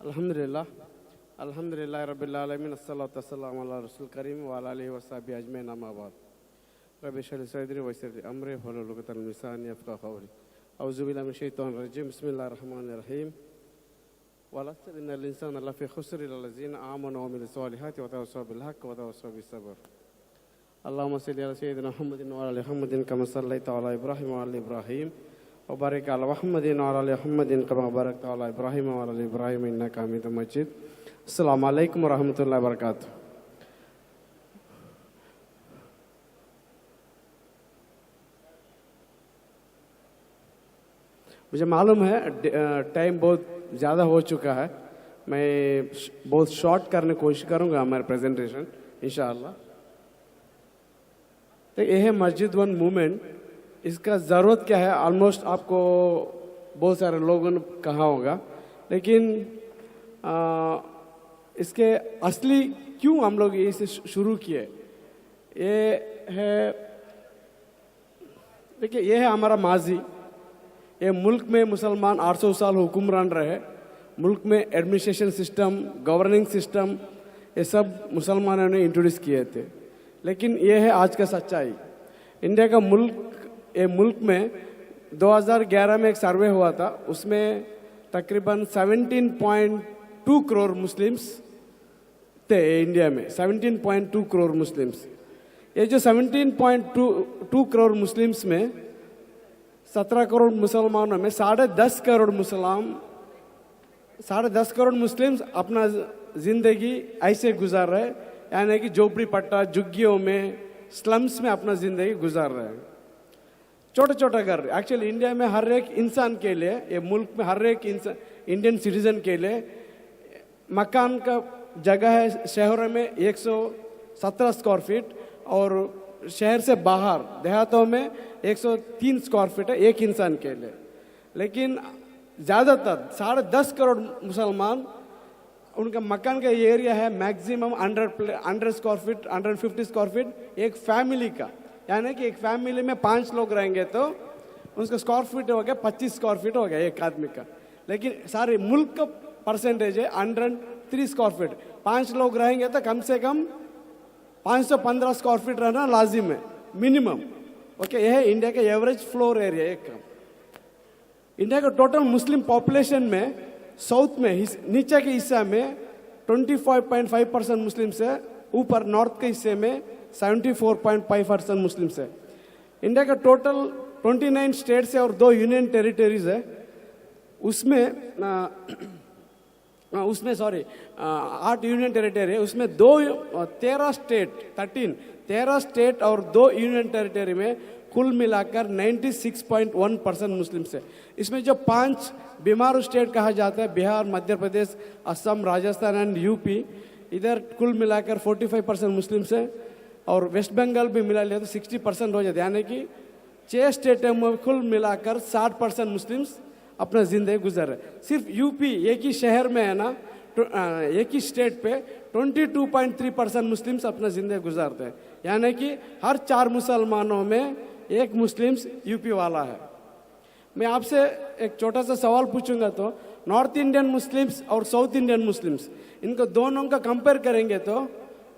अल्हम्दुलिल्लाह अल्हम्दुलिल्लाह रब्बिल आलमीन अस्सलातु वस्सलामु अला रसूल करीम व अला आलिहि व सहबिहि अजमईन अम्मा बाद रब्बि इश्रह लि सदरी व यस्सिर लि अमरी वहलुल उक़दतम मिन लिसानी यफ़क़हू क़ौली अऊज़ु बिल्लाहि मिनश शैतानिर रजीम बिस्मिल्लाहिर रहमानिर रहीम वल अस्र इन्नल इंसाना लफ़ी ख़ुस्र इल्ला लज़ीना आमनु व अमिलुस सालिहाति व तवास्सौ बिल हक़्क़ि व तवास्सौ बिस सब्र अल्लाहुम्मा सल्लि अला सय्यिदिना मुहम्मदिन व अला आलि मुहम्मदिन कमा सल्लैता अला इब्राहीम व अला इब्राहीम व बारिक अला मुहम्मदिन व अला आलि मुहम्मदिन कमा बारकता अला इब्राहीम व अला आलि इब्राहीम इन्नका हमीदुम मजीद। अस्सलामु अलैकुम व रहमतुल्लाहि व बरकातुहू। मुझे मालूम है टाइम बहुत ज़्यादा हो चुका है, मैं बहुत शॉर्ट करने की कोशिश करूँगा हमारे प्रेजेंटेशन इंशाअल्लाह। तो यह है मस्जिद वन मूवमेंट, इसका ज़रूरत क्या है ऑलमोस्ट आपको बहुत सारे लोगों ने कहा होगा, लेकिन इसके असली क्यों हम लोग इसे शुरू किए ये है। देखिए ये है हमारा माजी, ये मुल्क में मुसलमान 800 साल हुक्मरान रहे, मुल्क में एडमिनिस्ट्रेशन सिस्टम, गवर्निंग सिस्टम ये सब मुसलमानों ने इंट्रोड्यूस किए थे। लेकिन ये है आज का सच्चाई। इंडिया का मुल्क में 2011 में एक सर्वे हुआ था, उसमें तकरीबन 17.2 करोड़ मुस्लिम्स थे इंडिया में, 17.2 करोड़ मुस्लिम्स। ये जो 17.2 करोड़ मुस्लिम्स में 17 करोड़ मुसलमानों में 10.5 करोड़ मुस्लिम्स अपना जिंदगी ऐसे गुजार रहे, यानी कि झोपड़ी पट्टा झुग्गियों में स्लम्स में अपना जिंदगी गुजार रहे हैं। छोटा छोटा घर, एक्चुअली इंडिया में हर एक इंसान के लिए, ये मुल्क में हर एक इंसान इंडियन सिटीजन के लिए मकान का जगह है शहरों में 117 स्क्वायर फीट और शहर से बाहर देहातों में 103 स्क्वायर फीट है एक इंसान के लिए। लेकिन ज़्यादातर 10.5 करोड़ मुसलमान, उनका मकान का एरिया है maximum 100 square feet 150 square feet एक फैमिली का, यानी कि एक फैमिली में 5 लोग रहेंगे तो उसका स्क्वायर फीट हो गया 25 स्क्वायर फीट हो गया एक आदमी का। लेकिन सारे मुल्क का परसेंटेज है 103 स्क्वायर फीट, 5 लोग रहेंगे तो कम से कम 515 स्क्वायर फीट रहना लाजिम है मिनिमम। ओके, यह है इंडिया का एवरेज फ्लोर एरिया। एक इंडिया का टोटल मुस्लिम पॉपुलेशन में साउथ में नीचे के हिस्से में 25.5% मुस्लिम्स है, ऊपर नॉर्थ के हिस्से में 74.5% मुस्लिम्स है। इंडिया का टोटल 29 स्टेट्स है और 2 यूनियन टेरिटरीज है, उसमें 8 यूनियन टेरिटरी है, उसमें 13 स्टेट और 2 यूनियन टेरिटरी में कुल मिलाकर 96.1% मुस्लिम्स है। इसमें जो 5 बीमारू स्टेट कहा जाता है, बिहार, मध्य प्रदेश, असम, राजस्थान एंड यूपी, इधर कुल मिलाकर 45% मुस्लिम्स है और वेस्ट बंगाल भी मिला लिया तो 60% हो जाता है, यानी कि 6 स्टेट में कुल मिलाकर 60% मुस्लिम्स अपना जिंदगी गुजर रहे। सिर्फ यूपी एक ही शहर में है ना, एक ही स्टेट पे 22.3% मुस्लिम्स अपना जिंदगी गुजारते हैं, यानी कि हर 4 मुसलमानों में एक मुस्लिम्स यूपी वाला है। मैं आपसे एक छोटा सा सवाल पूछूंगा, तो नॉर्थ इंडियन मुस्लिम्स और साउथ इंडियन मुस्लिम्स, इनको दोनों का कंपेयर करेंगे तो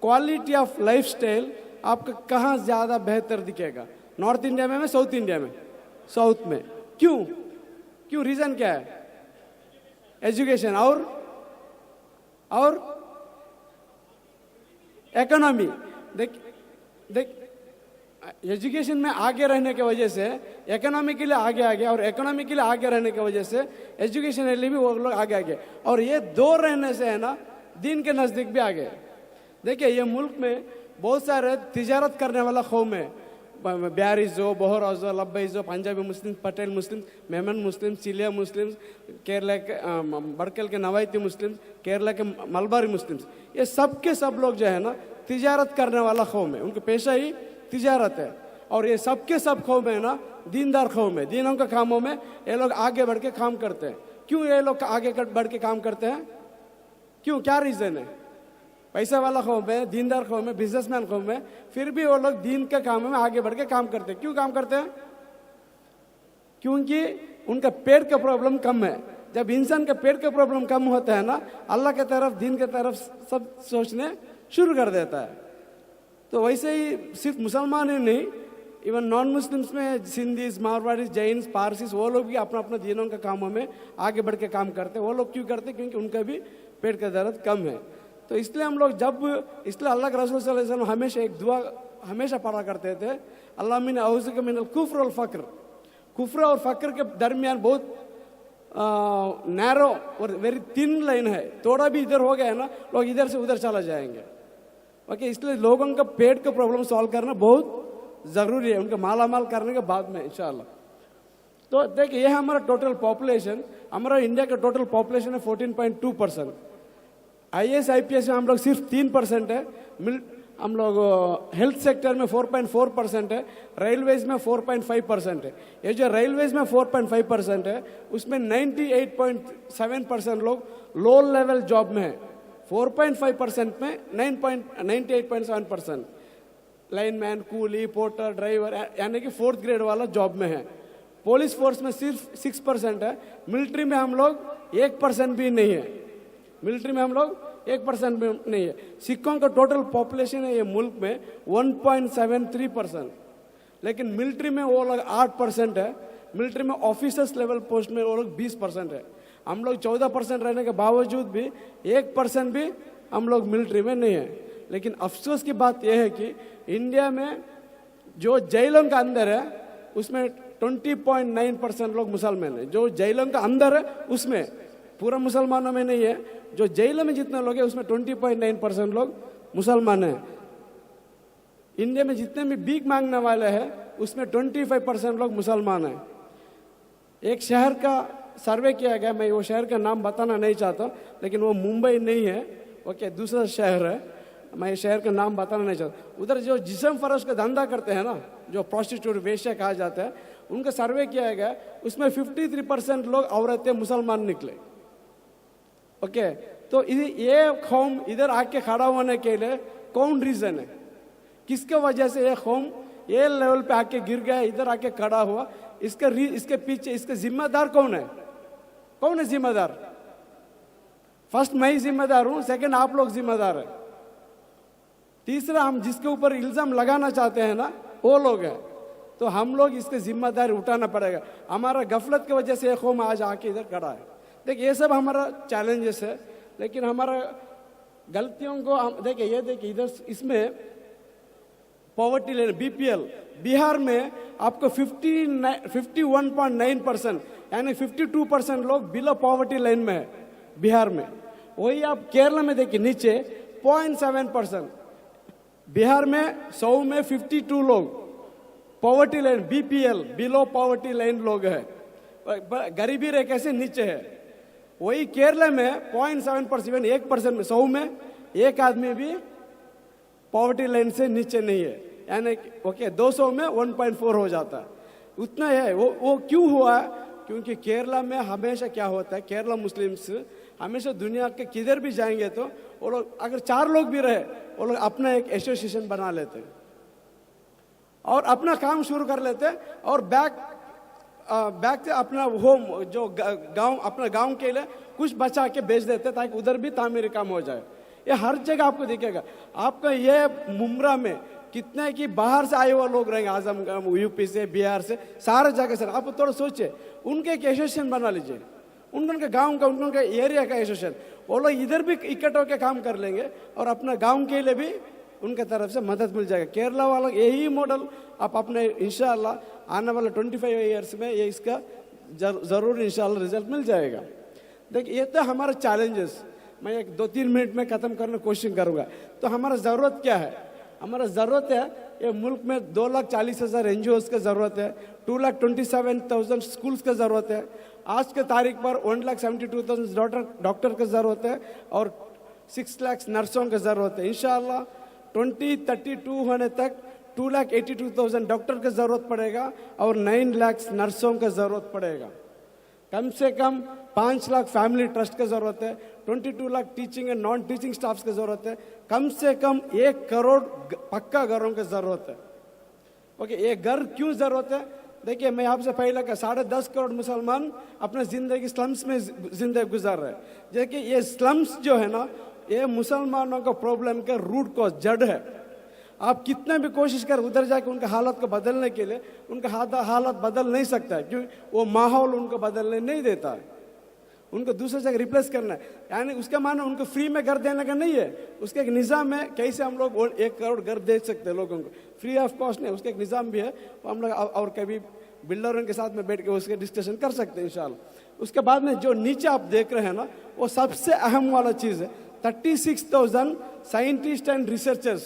क्वालिटी ऑफ लाइफ स्टाइल आपका कहाँ ज़्यादा बेहतर दिखेगा, नॉर्थ इंडिया में साउथ इंडिया में? साउथ में। क्यों? रीज़न क्या है? एजुकेशन और इकोनॉमी। देख एजुकेशन में आगे रहने की वजह से इकोनॉमी के लिए आगे और इकोनॉमी के लिए आगे रहने की वजह से एजुकेशन के लिए भी वो लोग आगे और ये 2 रहने से है ना दीन के नज़दीक भी आगे। देखिए ये मुल्क में बहुत सारे तिजारत करने वाला कौम है, बिहारीज़ो, बोहराज़ो, लब्बईज़ो, पंजाबी मुस्लिम, पटेल मुस्लिम, मेमन मुस्लिम, चिलिया मुस्लिम, केरला के बड़कल के नवायती मुस्लिम, केरला के मलबारी मुस्लिम, ये सब के सब लोग जो है ना तिजारत करने वाला कौम है, उनका पेशा ही तिजारत है। और ये सब के सब कौम है ना दीनदार कौम है, दीनों के कामों में ये लोग आगे बढ़ के काम करते हैं। क्यों ये लोग आगे बढ़ के काम करते हैं? क्यों, क्या रीज़न है? पैसा वाला कौम है, दीनदार कौम है, बिजनेसमैन कौम है, फिर भी वो लोग दीन के काम में आगे बढ़ के काम करते हैं। क्यों काम करते हैं? क्योंकि उनका पेट का प्रॉब्लम कम है, जब इंसान के पेट का प्रॉब्लम कम होता है ना, अल्लाह के तरफ, दीन के तरफ सब सोचने शुरू कर देता है। तो वैसे ही सिर्फ मुसलमान ही नहीं, इवन नॉन मुस्लिम्स में सिंधीज, मारवाड़ीज, जैन्स, पारसीज, वो लोग भी अपना अपना दीनों के कामों में आगे बढ़ के काम करते हैं। वो लोग क्यों करते हैं? क्योंकि उनका भी पेट का दर्द कम है। तो इसलिए हम लोग इसलिए अल्लाह के रसूल सल्लल्लाहु अलैहि वसल्लम हमेशा एक दुआ हमेशा पढ़ा करते थे, अल्लाह मिन औज़ुबिका मिनल कुफ्र वल फ़क्र। कुफ्र और फ़क्र के दरमियान बहुत नैरो और वेरी थिन लाइन है। थोड़ा भी इधर हो गया है ना, लोग इधर से उधर चला जाएंगे। ओके, इसलिए लोगों का पेट का प्रॉब्लम सॉल्व करना बहुत ज़रूरी है, उनका मालामाल करने के बाद में इंशाल्लाह। तो देखिए, ये हमारा टोटल पॉपुलेशन, हमारा इंडिया का टोटल पॉपुलेशन है 14.2%। IAS IPS में हम लोग सिर्फ 3% है। हम लोग हेल्थ सेक्टर में 4.4% है, रेलवेज में 4.5% है। ये जो रेलवेज में 4.5% है, उसमें 98.7% लोग लो लेवल जॉब में है। 4.5% में 98.7% लाइनमैन, कूली, पोर्टर, ड्राइवर, यानी कि 4th ग्रेड वाला जॉब में है। पुलिस फोर्स में सिर्फ 6% है। मिलिट्री में हम लोग 1% भी नहीं है। मिलिट्री में हम लोग 1% भी नहीं है। सिखों का टोटल पॉपुलेशन है ये मुल्क में 1.73%, लेकिन मिलिट्री में वो लोग 8% है। मिलिट्री में ऑफिसर्स लेवल पोस्ट में वो लोग 20% है। हम लोग 14% रहने के बावजूद भी 1% भी हम लोग मिलिट्री में नहीं है। लेकिन अफसोस की बात यह है कि इंडिया में जो जेलों का अंदर है उसमें 20.9% लोग मुसलमान हैं। जो जेलों का अंदर है उसमें, पूरा मुसलमानों में नहीं है, जो जेल में जितने लोग हैं उसमें 20.9% लोग मुसलमान हैं। इंडिया में जितने भी भीख मांगने वाले हैं उसमें 25% लोग मुसलमान हैं। एक शहर का सर्वे किया गया, मैं वो शहर का नाम बताना नहीं चाहता, लेकिन वो मुंबई नहीं है, ओके, दूसरा शहर है, मैं शहर का नाम बताना नहीं चाहता। उधर जो जिस्म फरोश का धंधा करते हैं ना, जो प्रोस्टिट्यूट, वेश्या कहा जाता है, उनका सर्वे किया गया, उसमें 53% लोग औरतें मुसलमान निकले। ओके, तो ये कौम इधर आके खड़ा होने के लिए कौन रीजन है? किसके वजह से ये कौम ये लेवल पे आके गिर गया, इधर आके खड़ा हुआ? इसके पीछे इसके जिम्मेदार कौन है? कौन है जिम्मेदार? फर्स्ट मैं ही जिम्मेदार हूं, सेकंड आप लोग जिम्मेदार है, तीसरा हम जिसके ऊपर इल्जाम लगाना चाहते हैं ना वो लोग हैं। तो हम लोग इसके जिम्मेदारी उठाना पड़ेगा। हमारा गफलत की वजह से ये कौम आज आके इधर खड़ा है। देखिए, ये सब हमारा चैलेंजेस है, लेकिन हमारा गलतियों को देखिए, ये देखिए इधर इसमें पॉवर्टी लेन, BPL बिहार में आपको 51.9% यानी 52% लोग बिलो पॉवर्टी लाइन में है बिहार में। वही आप केरला में देखिए नीचे 0.7%। बिहार में 100 में 52 लोग poverty line, BPL below poverty line लोग है, गरीबी रेखा से नीचे है। वही केरला में 0.7%, 1% में 100 में एक आदमी भी पॉवर्टी लाइन से नीचे नहीं है, यानी ओके 200 में 1.4 हो जाता है, उतना है। वो क्यों हुआ? क्योंकि केरला में हमेशा क्या होता है, केरला मुस्लिम्स हमेशा दुनिया के किधर भी जाएंगे तो वो लोग, अगर 4 लोग भी रहे, वो लोग अपना एक एसोसिएशन बना लेते हैं और अपना काम शुरू कर लेते हैं, और बैक से अपना होम जो गांव, अपना गांव के लिए कुछ बचा के बेच देते ताकि उधर भी तामीरी काम हो जाए। ये हर जगह आपको दिखेगा। आपका ये मुमरा में कितने की बाहर से आए हुए लोग रहेंगे, आजमगढ़, यूपी से, बिहार से, सारे जगह से। आप थोड़ा सोचिए, उनके एक एसोसिएशन बना लीजिए, उनके गांव का, उनके एरिया का एसोसिएशन, वो लोग इधर भी इकट्ठे होकर काम कर लेंगे और अपना गांव के लिए भी उनके तरफ से मदद मिल जाएगा। केरला वाला यही मॉडल आप अपने इंशाल्लाह आने वाले 25 ईयर्स में ये इसका जरूर इंशाल्लाह रिजल्ट मिल जाएगा। देखिए, ये तो हमारा चैलेंजेस, मैं एक 2-3 मिनट में ख़त्म करने की कोशिश करूँगा। तो हमारा ज़रूरत क्या है? हमारा ज़रूरत है, ये मुल्क में 2,40,000 NGOs का ज़रूरत है, 2,27,000 स्कूल्स का ज़रूरत है, आज के तारीख पर 1,72,000 डॉक्टर का ज़रूरत है और 6 लाख नर्सों का ज़रूरत है। इंशाअल्लाह 2032 होने तक 2,82,000 डॉक्टर का ज़रूरत पड़ेगा और 9 लाख नर्सों का ज़रूरत पड़ेगा। कम से कम 5 लाख फैमिली ट्रस्ट का ज़रूरत है, 22 lakh teaching and non teaching staffs का ज़रूरत है, कम से कम 1 करोड़ पक्का घरों की ज़रूरत है। ओके, ये घर क्यों ज़रूरत है? देखिए मैं आपसे पहले का 10.5 करोड़ मुसलमान अपने ज़िंदगी स्लम्स में ज़िंदगी गुजार रहे हैं। देखिए ये स्लम्स जो है ना, ये मुसलमानों का प्रॉब्लम का रूट कॉज जड़ है। आप कितने भी कोशिश कर उधर जाके उनके हालत को बदलने के लिए, उनका हालत बदल नहीं सकता है, क्योंकि वो माहौल उनको बदलने नहीं देता है। उनको दूसरी जगह रिप्लेस करना है, यानी उसका माना उनको फ्री में घर देने का नहीं है। उसका एक निज़ाम है, कैसे हम लोग 1 करोड़ घर दे सकते हैं लोगों को, फ्री ऑफ कॉस्ट नहीं, उसका एक निज़ाम भी है। वो हम लोग और कभी बिल्डरों के साथ में बैठ के उसके डिस्कशन कर सकते हैं इंशाल्लाह। उसके बाद में जो नीचे आप देख रहे हैं ना, वो सबसे अहम वाला चीज़ है। 36,000 scientist and researchers,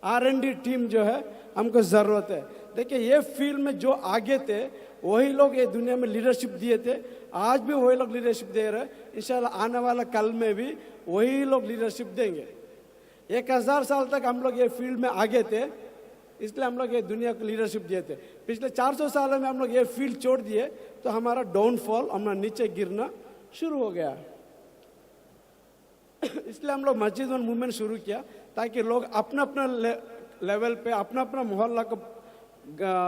R&D team जो है हमको ज़रूरत है। देखिए ये फील्ड में जो आगे थे वही लोग ये दुनिया में लीडरशिप दिए थे, आज भी वही लोग लीडरशिप दे रहे हैं। इंशाल्लाह आने वाला कल में भी वही लोग लीडरशिप देंगे। 1000 साल तक हम लोग ये फील्ड में आगे थे, इसलिए हम लोग ये दुनिया को लीडरशिप दिए थे। पिछले 400 सालों में हम लोग ये फील्ड छोड़ दिए तो हमारा डाउनफॉल, हमारा नीचे गिरना शुरू हो गया। इसलिए हम लोग मस्जिद और मूवमेंट शुरू किया, ताकि लोग अपना अपना लेवल पे अपना अपना मोहल्ला को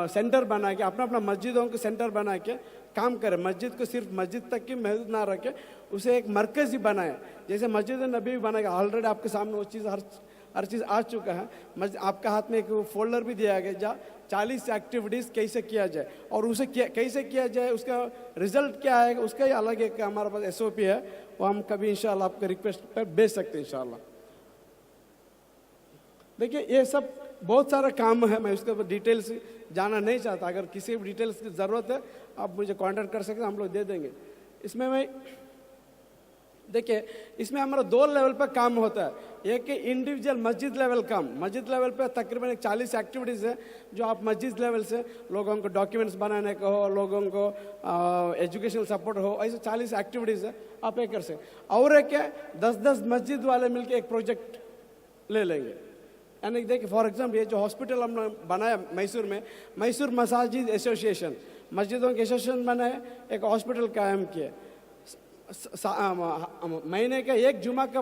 सेंटर बना के, अपना अपना मस्जिदों को सेंटर बना के काम करें। मस्जिद को सिर्फ मस्जिद तक की महदूद ना रखे, उसे एक मरकज़ ही बनाए। जैसे मस्जिद नबी भी बनाएगा, ऑलरेडी आपके सामने वो चीज़ हर चीज़ आ चुका है। आपका हाथ में एक फोल्डर भी दिया गया जहाँ 40 एक्टिविटीज़ कैसे किया जाए और उसे कैसे किया जाए, उसका रिजल्ट क्या आएगा, उसका ही अलग एक हमारे पास SOP है। वो हम कभी इंशाल्लाह आपके रिक्वेस्ट पर भेज सकते हैं इंशाल्लाह। देखिए ये सब बहुत सारा काम है, मैं उसके ऊपर डिटेल्स जाना नहीं चाहता। अगर किसी भी डिटेल्स की ज़रूरत है आप मुझे कांटेक्ट कर सकते हैं, हम लोग दे देंगे। इसमें मैं देखिए इसमें हमारा 2 लेवल पर काम होता है। एक इंडिविजुअल मस्जिद लेवल काम, मस्जिद लेवल पे तकरीबन 40 एक्टिविटीज़ है जो आप मस्जिद लेवल से लोगों को डॉक्यूमेंट्स बनाने का हो, लोगों को एजुकेशनल सपोर्ट हो, ऐसे 40 एक्टिविटीज़ है आप ये कर सकते। और एक है 10-10 मस्जिद वाले मिलकर एक प्रोजेक्ट ले लेंगे। यानी देखिए फॉर एग्जाम्पल ये जो हॉस्पिटल हमने बनाया मैसूर में, मैसूर मसाजिद एसोसिएशन, मस्जिदों के एसोसिएशन बनाए, एक हॉस्पिटल कायम किए। महीने का 1 जुमा का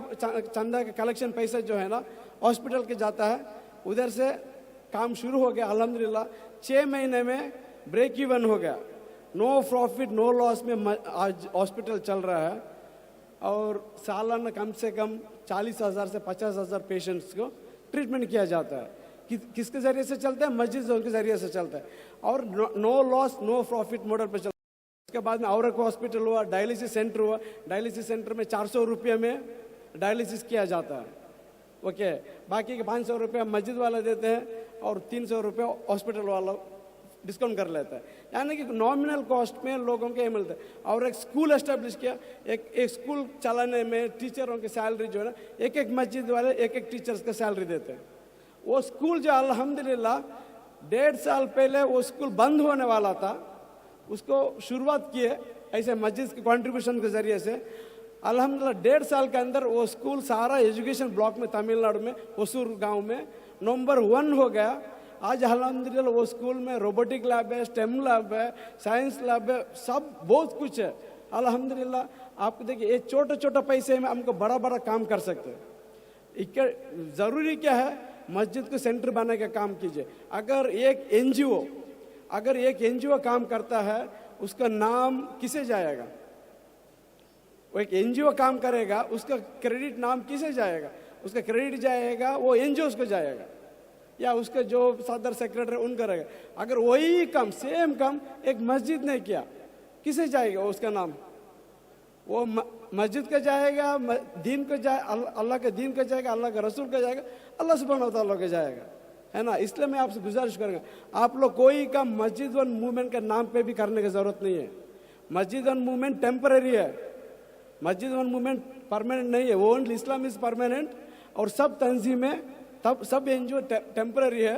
चंदा का कलेक्शन पैसा जो है ना हॉस्पिटल के जाता है, उधर से काम शुरू हो गया अल्हम्दुलिल्लाह। 6 महीने में ब्रेक इवन हो गया, नो प्रॉफिट नो लॉस में आज हॉस्पिटल चल रहा है। और सालाना कम से कम 40,000 से 50,000 पेशेंट्स को ट्रीटमेंट किया जाता है। किसके ज़रिए से चलता है? मस्जिदों के ज़रिए से चलता है और no loss no profit model पर चलता है। उसके बाद में और एक हॉस्पिटल हुआ, डायलिसिस सेंटर हुआ। डायलिसिस सेंटर में 400 रुपये में डायलिसिस किया जाता है, ओके। बाकी के 500 रुपये मस्जिद वाला देते हैं और 300 रुपये हॉस्पिटल वाला डिस्काउंट कर लेता है। यानी कि नॉमिनल कॉस्ट में लोगों को ये मिलता है। और एक स्कूल एस्टेब्लिश किया, एक स्कूल चलाने में टीचरों की सैलरी जो है ना, एक मस्जिद वाले एक टीचर्स का सैलरी देते हैं। वो स्कूल जो अल्हम्दुलिल्लाह 1.5 साल पहले वो स्कूल बंद होने वाला था, उसको शुरुआत किए ऐसे मस्जिद के कंट्रीब्यूशन के ज़रिए से। अल्हम्दुलिल्लाह 1.5 साल के अंदर वो स्कूल सारा एजुकेशन ब्लॉक में तमिलनाडु में होसूर गांव में नंबर 1 हो गया। आज अल्हम्दुलिल्लाह वो स्कूल में रोबोटिक लैब है, स्टेम लैब है, साइंस लैब है, सब बहुत कुछ है अल्हम्दुलिल्लाह। आपको देखिए ये छोटे छोटे पैसे में हमको बड़ा बड़ा काम कर सकते हैं। ज़रूरी क्या है? मस्जिद को सेंटर बनाने का काम कीजिए। अगर एक NGO काम करता है, उसका नाम किसे जाएगा? वो एक NGO काम करेगा, उसका क्रेडिट नाम किसे जाएगा? उसका क्रेडिट जाएगा वो NGOs को जाएगा या उसका जो सदर सेक्रेटरी उनका रहेगा। अगर वही काम सेम काम एक मस्जिद ने किया, किसे जाएगा उसका नाम? वो मस्जिद का जाएगा, दीन का जाए, अल्लाह के दीन का जाएगा, अल्लाह के रसूल का जाएगा, अल्लाह सुब्हानहू व तआला का जाएगा, है ना। इसलिए मैं आपसे गुजारिश करूँगा, आप लोग कोई काम मस्जिद वन मूवमेंट के नाम पे भी करने की ज़रूरत नहीं है। मस्जिद वन मूवमेंट टेम्पररी है, मस्जिद वन मूवमेंट परमानेंट नहीं है। ओनली इस्लाम इज़ परमानेंट और सब तंजीमें सब NGO टेम्पररी है।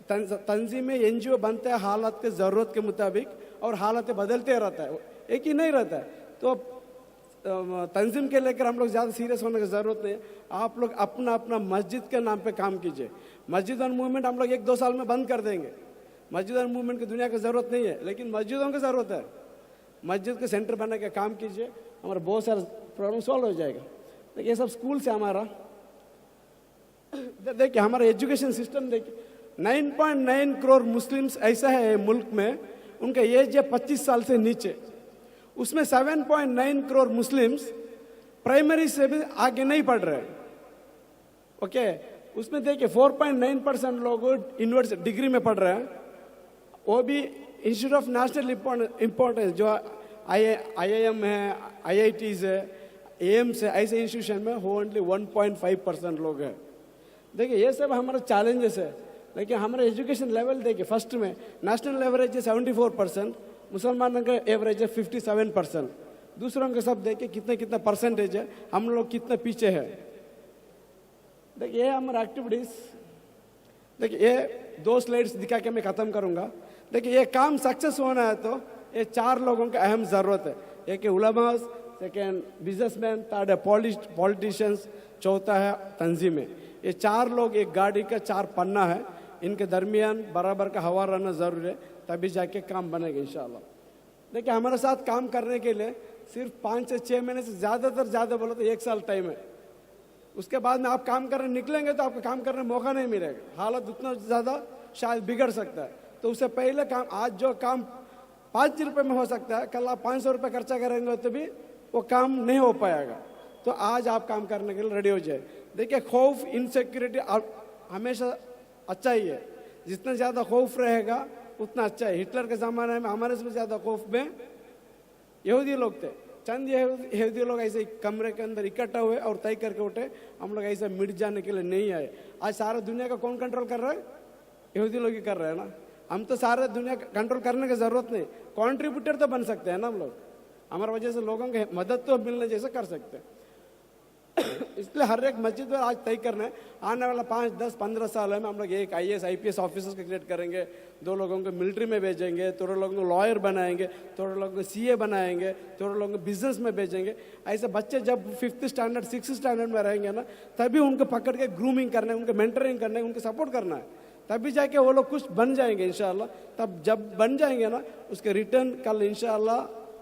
तंजीमें NGO बनते हैं हालात के ज़रूरत के मुताबिक और हालात बदलते रहता है, एक ही नहीं रहता है। तो तंजीम के लेकर हम लोग ज़्यादा सीरियस होने की ज़रूरत नहीं है। आप लोग अपना अपना मस्जिद के नाम पे काम कीजिए। मस्जिद और मूवमेंट हम लोग 1-2 साल में बंद कर देंगे। मस्जिद और मूवमेंट की दुनिया की ज़रूरत नहीं है, लेकिन मस्जिदों की ज़रूरत है। मस्जिद के सेंटर बनने का काम कीजिए, हमारा बहुत सारा प्रॉब्लम सॉल्व हो जाएगा। देखिए ये सब स्कूल से हमारा देखिए हमारा एजुकेशन सिस्टम देखिए, 9.9 करोड़ मुस्लिम्स ऐसा है मुल्क में, उनका एज है 25 साल से नीचे। उसमें 7.9 करोड़ मुस्लिम्स प्राइमरी से भी आगे नहीं पढ़ रहे। ओके, उसमें देखिए 4.9% लोग यूनिवर्सिटी डिग्री में पढ़ रहे हैं, वो भी इंस्टीट्यूट ऑफ नेशनल इम्पोर्टेंस जो IIM है, IITs है, एम्स है, ऐसे इंस्टीट्यूशन में ओनली 1.5% लोग हैं। देखिए ये सब हमारा चैलेंजेस है, लेकिन हमारा एजुकेशन लेवल देखिए फर्स्ट में नेशनल एवरेज है 74%, मुसलमानों का एवरेज है 57%, दूसरों के सब देखिए कितने कितना परसेंटेज है, हम लोग कितने पीछे है। देखिए ये हमारा एक्टिविटीज, देखिए ये 2 स्लाइड्स दिखा के मैं ख़त्म करूँगा। देखिए ये काम सक्सेस होना है तो ये 4 लोगों की अहम ज़रूरत है। एक है उलमा, सेकेंड बिजनेसमैन, थर्ड है पॉलिटिशियंस, चौथा है तंजीमें। ये 4 लोग एक गाड़ी का 4 पन्ना है, इनके दरमियान बराबर का हवा रहना ज़रूरी है, तभी जाके काम बनेगा इंशाल्लाह। देखिए हमारे साथ काम करने के लिए सिर्फ 5 से 6 महीने से ज़्यादा बोलो तो 1 साल टाइम है। उसके बाद में आप काम करने निकलेंगे तो आपको काम करने मौका नहीं मिलेगा, हालत उतना ज़्यादा शायद बिगड़ सकता है। तो उससे पहले काम, आज जो काम 5 रुपये में हो सकता है, कल आप 500 रुपये खर्चा करेंगे तो भी वो काम नहीं हो पाएगा। तो आज आप काम करने के लिए रेडी हो जाए। देखिए खौफ, इनसिक्योरिटी हमेशा अच्छा ही है, जितना ज़्यादा खौफ रहेगा उतना अच्छा है। हिटलर के ज़माने में हमारे से ज़्यादा खौफ में यहूदी लोग थे। चंद यहूदी लोग ऐसे कमरे के अंदर इकट्ठा हुए और तय करके उठे, हम लोग ऐसे मिट जाने के लिए नहीं आए। आज सारा दुनिया का कौन कंट्रोल कर रहा है? यहूदी लोग ही कर रहे हैं ना। हम तो सारे दुनिया कंट्रोल करने की ज़रूरत नहीं, कंट्रीब्यूटर तो बन सकते हैं ना हम लोग। हमारे वजह से लोगों की मदद तो मिलने जैसे कर सकते हैं। इसलिए हर एक मस्जिद में आज तय करना है, आने वाला 5, 10, 15 साल में हम लोग एक IAS IPS ऑफिसर्स को क्रिएट करेंगे, 2 लोगों को मिलिट्री में भेजेंगे, थोड़े लोगों को लॉयर बनाएंगे, थोड़े लोगों को CA बनाएंगे, थोड़े लोगों को बिजनेस में भेजेंगे। ऐसे बच्चे जब 5th स्टैंडर्ड 6th स्टैंडर्ड में रहेंगे ना, तभी उनको पकड़ के ग्रूमिंग करना है, उनके मेंटरिंग करना है, उनको सपोर्ट करना है, तभी जाके वो लोग कुछ बन जाएंगे इंशाल्लाह। तब जब बन जाएंगे ना, उसके रिटर्न कल इंशाल्लाह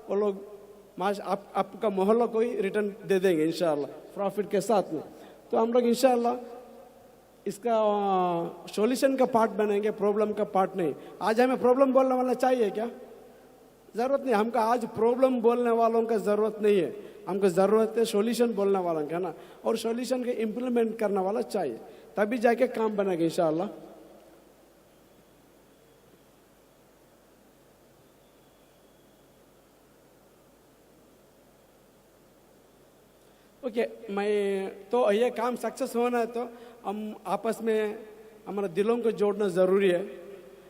वो लोग आपका मोहल्ला को ही रिटर्न दे देंगे इंशाल्लाह, प्रॉफिट के साथ में। तो हम लोग इंशाल्लाह इसका सॉल्यूशन का पार्ट बनेंगे, प्रॉब्लम का पार्ट नहीं। आज हमें प्रॉब्लम बोलने वाला चाहिए क्या? ज़रूरत नहीं, हमको आज प्रॉब्लम बोलने वालों का ज़रूरत नहीं है, हमको ज़रूरत है सॉल्यूशन बोलने वालों का ना, और सॉल्यूशन के इम्प्लीमेंट करने वाला चाहिए, तभी जाके काम बनेगा इंशाल्लाह। ओके, मैं तो ये काम सक्सेस होना है तो हम आपस में हमारे दिलों को जोड़ना ज़रूरी है,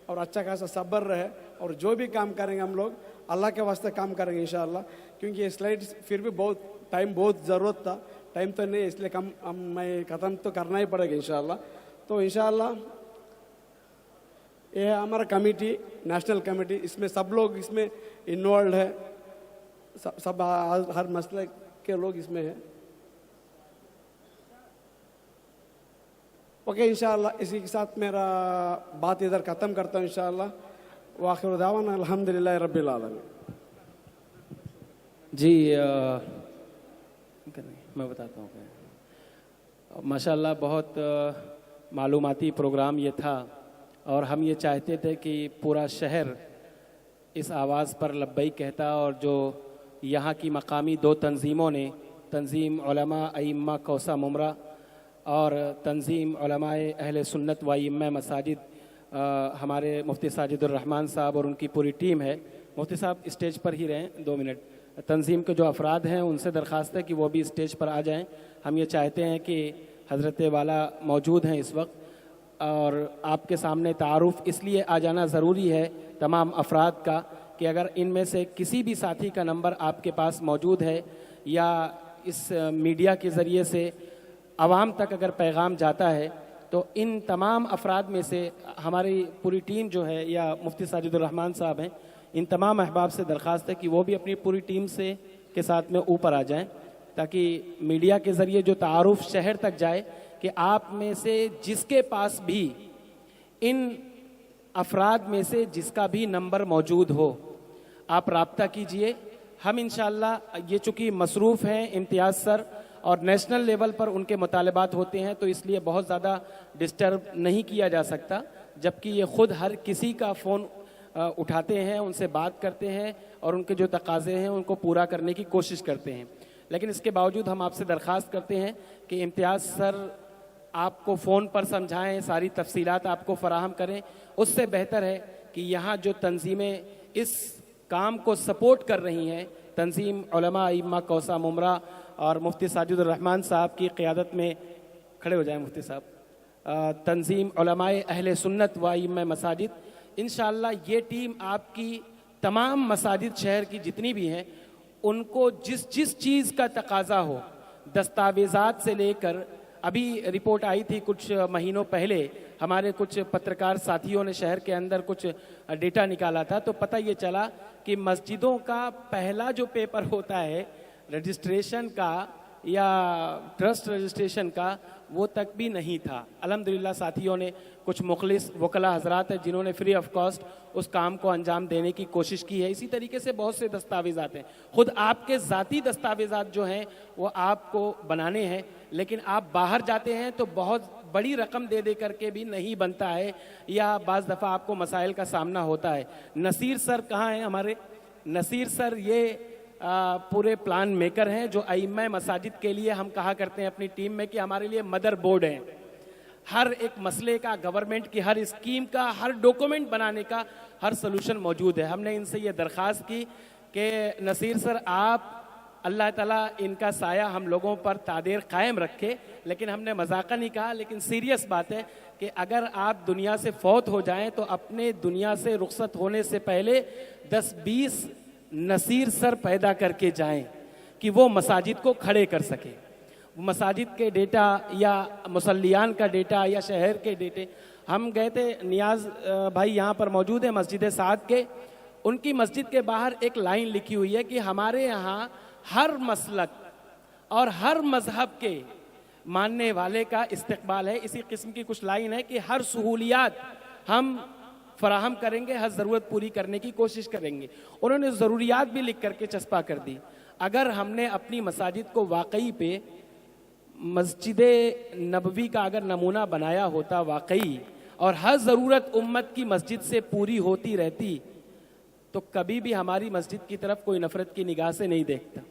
और अच्छा खासा सब्र रहे, और जो भी काम करेंगे हम लोग अल्लाह के वास्ते काम करेंगे इंशाल्लाह। क्योंकि ये स्लाइड्स फिर भी बहुत ज़रूरत था, टाइम तो नहीं, इसलिए मैं ख़त्म तो करना ही पड़ेगा इंशाल्लाह। तो इंशाल्लाह ये है हमारा कमेटी, नेशनल कमेटी, इसमें सब लोग इसमें इन्वॉल्व है, सब हर मसले के लोग इसमें है। ओके इंशाल्लाह, इसी के साथ मेरा बात इधर ख़त्म करता हूँ इंशाल्लाह। वाखिर दावाना अल्हम्दुलिल्लाह रब्बिल आलमीन। जी मैं बताता हूँ, माशाल्लाह बहुत मालूमाती प्रोग्राम ये था, और हम ये चाहते थे कि पूरा शहर इस आवाज़ पर लब्बई कहता, और जो यहाँ की मकामी 2 तंजीमों ने, तंजीम उलमा अइम्मा कौसा मुमरा और तंजीम उलमाए अहले सुन्नत व अइम्मा मसाजिद, हमारे मुफ्ती साजिदुर रहमान साहब और उनकी पूरी टीम है। मुफ्ती साहब स्टेज पर ही रहें 2 मिनट। तंजीम के जो अफराद हैं उनसे दरख्वास्त है कि वो भी स्टेज पर आ जाएं। हम ये चाहते हैं कि हज़रत वाला मौजूद हैं इस वक्त, और आपके सामने तारुफ इसलिए आ जाना ज़रूरी है तमाम अफराद का कि अगर इनमें से किसी भी साथी का नंबर आपके पास मौजूद है, या इस मीडिया के ज़रिए से आवाम तक अगर पैगाम जाता है, तो इन तमाम अफराद में से हमारी पूरी टीम जो है, या मुफ्ती साजिदुर रहमान साहब हैं, इन तमाम अहबाब से दरख्वास्त है कि वो भी अपनी पूरी टीम से के साथ में ऊपर आ जाएं, ताकि मीडिया के ज़रिए जो तारुफ शहर तक जाए कि आप में से जिसके पास भी, इन अफराद में से जिसका भी नंबर मौजूद हो, आप राब्ता कीजिए। हम इंशाअल्लाह, ये चूँकि मसरूफ़ हैं इम्तियाज़ सर, और नेशनल लेवल पर उनके मुतालबात होते हैं, तो इसलिए बहुत ज़्यादा डिस्टर्ब नहीं किया जा सकता। जबकि ये खुद हर किसी का फ़ोन उठाते हैं, उनसे बात करते हैं और उनके जो तकाज़े हैं उनको पूरा करने की कोशिश करते हैं। लेकिन इसके बावजूद हम आपसे दरख्वास्त करते हैं कि इम्तियाज़ सर आपको फ़ोन पर समझाएं, सारी तफसीलात आपको फ़राहम करें। उससे बेहतर है कि यहाँ जो तंजीमें इस काम को सपोर्ट कर रही हैं, तंजीम उलमा इम्मा कौसा मुमरा और मुफ्ती साजिदुर रहमान साहब की क़ियादत में, खड़े हो जाएं मुफ्ती साहब, तंजीम उलमाए अहले सुन्नत व इम्मा मसाजिद, इंशाअल्लाह ये टीम आपकी तमाम मसाजिद शहर की जितनी भी हैं उनको जिस जिस चीज़ का तकाजा हो, दस्तावेज़ात से लेकर, अभी रिपोर्ट आई थी कुछ महीनों पहले, हमारे कुछ पत्रकार साथियों ने शहर के अंदर कुछ डेटा निकाला था, तो पता ये चला कि मस्जिदों का पहला जो पेपर होता है रजिस्ट्रेशन का या ट्रस्ट रजिस्ट्रेशन का, वो तक भी नहीं था। अल्हम्दुलिल्लाह साथियों ने, कुछ मुखलिस वकला हजरात हैं जिन्होंने फ्री ऑफ कॉस्ट उस काम को अंजाम देने की कोशिश की है। इसी तरीके से बहुत से दस्तावेज़ात हैं, खुद आपके ज़ाती दस्तावेज़ात जो हैं वो आपको बनाने हैं, लेकिन आप बाहर जाते हैं तो बहुत बड़ी रकम दे दे करके भी नहीं बनता है, या बाज़ दफ़ा आपको मसाइल का सामना होता है। नसीर सर कहाँ हैं हमारे? नसीर सर ये पूरे प्लान मेकर हैं जो अइम्मा मसाजिद के लिए हम कहा करते हैं अपनी टीम में कि हमारे लिए मदर बोर्ड हैं। हर एक मसले का, गवर्नमेंट की हर स्कीम का, हर डॉक्यूमेंट बनाने का हर सलूशन मौजूद है। हमने इनसे ये दरख्वास्त की कि नसीर सर आप, अल्लाह ताला इनका साया हम लोगों पर तादेर कायम रखे, लेकिन हमने मजाका नहीं कहा, लेकिन सीरियस बात है कि अगर आप दुनिया से फौत हो जाएं तो अपने दुनिया से रुखसत होने से पहले 10-20 नसीर सर पैदा करके जाएं कि वो मसाजिद को खड़े कर सके। मसाजिद के डेटा या मुसल्लियान का डेटा या शहर के डेटे, हम गए थे, नियाज भाई यहाँ पर मौजूद है मस्जिद साद के, उनकी मस्जिद के बाहर एक लाइन लिखी हुई है कि हमारे यहाँ हर मसलक और हर मजहब के मानने वाले का इस्तकबाल है। इसी किस्म की कुछ लाइन है कि हर सहूलियात हम फराहम करेंगे, हर ज़रूरत पूरी करने की कोशिश करेंगे। उन्होंने ज़रूरियात भी लिख करके चस्पा कर दी। अगर हमने अपनी मसाजिद को वाकई पे मस्जिद नबवी का अगर नमूना बनाया होता वाकई, और हर ज़रूरत उम्मत की मस्जिद से पूरी होती रहती, तो कभी भी हमारी मस्जिद की तरफ कोई नफ़रत की निगाह से नहीं देखता।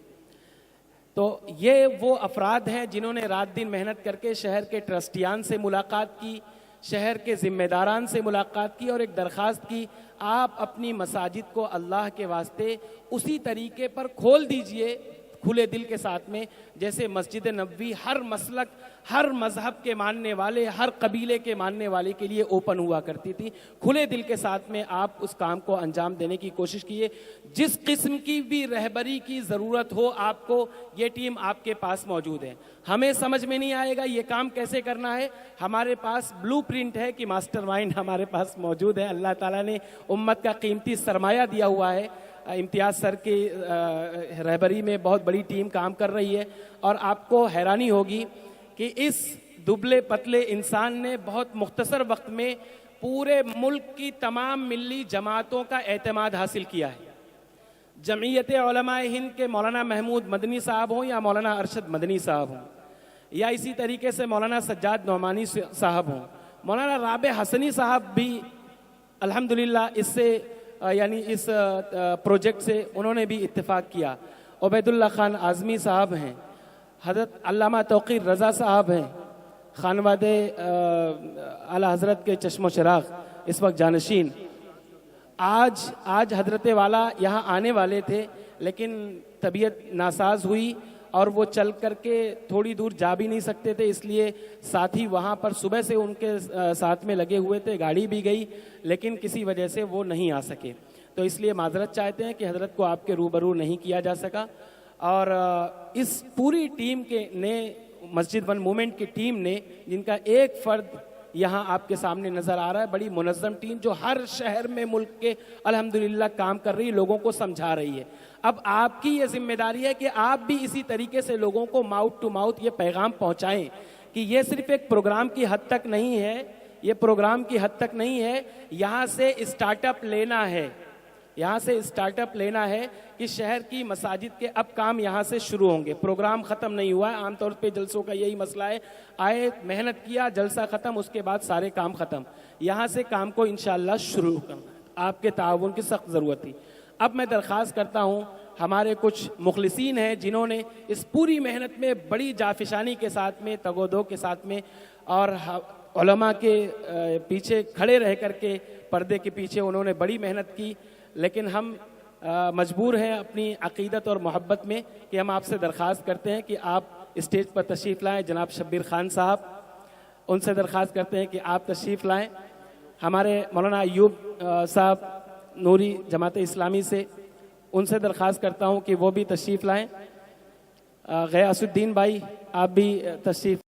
तो ये वो अफराद हैं जिन्होंने रात दिन मेहनत करके शहर के ट्रस्टियान से मुलाकात की, शहर के ज़िम्मेदारान से मुलाकात की और एक दरख्वास्त की, आप अपनी मसाजिद को अल्लाह के वास्ते उसी तरीके पर खोल दीजिए, खुले दिल के साथ में, जैसे मस्जिद नबवी हर मसलक, हर मजहब के मानने वाले, हर कबीले के मानने वाले के लिए ओपन हुआ करती थी। खुले दिल के साथ में आप उस काम को अंजाम देने की कोशिश कीजिए। जिस किस्म की भी रहबरी की ज़रूरत हो आपको, ये टीम आपके पास मौजूद है। हमें समझ में नहीं आएगा ये काम कैसे करना है, हमारे पास ब्लूप्रिंट है कि मास्टरमाइंड हमारे पास मौजूद है। अल्लाह ताला ने उम्मत का कीमती सरमाया दिया हुआ है। इम्तियाज़ सर की रहबरी में बहुत बड़ी टीम काम कर रही है, और आपको हैरानी होगी कि इस दुबले पतले इंसान ने बहुत मुख्तसर वक्त में पूरे मुल्क की तमाम मिल्ली जमातों का एतमाद हासिल किया है। जमीयत उलमाए हिंद के मौलाना महमूद मदनी साहब हों या मौलाना अरशद मदनी साहब हों, या इसी तरीके से मौलाना सज्जाद नौमानी साहब हों, मौलाना राबे हसनी साहब भी अल्हम्दुलिल्लाह इससे यानी इस प्रोजेक्ट से उन्होंने भी इत्तेफाक किया। उबैदुल्ला खान आज़मी साहब हैं, हज़रत अल्लामा तौक़ीर रज़ा साहब हैं, खानवादे आला हज़रत के चश्मो चिराग इस वक्त जानशीन। आज हज़रत वाला यहाँ आने वाले थे, लेकिन तबीयत नासाज हुई और वो चल करके थोड़ी दूर जा भी नहीं सकते थे, इसलिए साथी वहाँ पर सुबह से उनके साथ में लगे हुए थे। गाड़ी भी गई, लेकिन किसी वजह से वो नहीं आ सके, तो इसलिए माजरत चाहते हैं कि हज़रत को आपके रूबरू नहीं किया जा सका। और इस पूरी टीम के ने, मस्जिद वन मूवमेंट की टीम ने, जिनका एक फ़र्द यहाँ आपके सामने नज़र आ रहा है, बड़ी मुनज़्ज़म टीम जो हर शहर में मुल्क के अल्हम्दुलिल्लाह काम कर रही है, लोगों को समझा रही है। अब आपकी ये जिम्मेदारी है कि आप भी इसी तरीके से लोगों को माउथ टू माउथ ये पैगाम पहुँचाएँ कि ये सिर्फ एक प्रोग्राम की हद तक नहीं है, ये प्रोग्राम की हद तक नहीं है, यहाँ से स्टार्टअप लेना है, यहाँ से स्टार्टअप लेना है कि शहर की मसाजिद के अब काम यहाँ से शुरू होंगे। प्रोग्राम ख़त्म नहीं हुआ है, आमतौर पे जलसों का यही मसला है, आए मेहनत किया, जलसा ख़त्म, उसके बाद सारे काम ख़त्म। यहाँ से काम को इंशाअल्लाह शुरू करना है, आपके ताउन की सख्त ज़रूरत थी। अब मैं दरख्वास्त करता हूँ, हमारे कुछ मुखलिसीन हैं जिन्होंने इस पूरी मेहनत में बड़ी जाफिशानी के साथ में, तगोदो के साथ में और उलमा के पीछे खड़े रह करके, पर्दे के पीछे उन्होंने बड़ी मेहनत की, लेकिन हम मजबूर हैं अपनी अक़ीदत और मोहब्बत में कि हम आपसे दरख्वास्त करते हैं कि आप स्टेज पर तशरीफ़ लाएँ। जनाब शब्बीर खान साहब, उनसे दरख्वास्त करते हैं कि आप तशरीफ़ लाएँ। हमारे मौलाना अयूब साहब नूरी जमात इस्लामी से, उनसे दरख्वास्त करता हूँ कि वो भी तशरीफ़ लाएँ। गयासुद्दीन भाई, आप भी तशरीफ़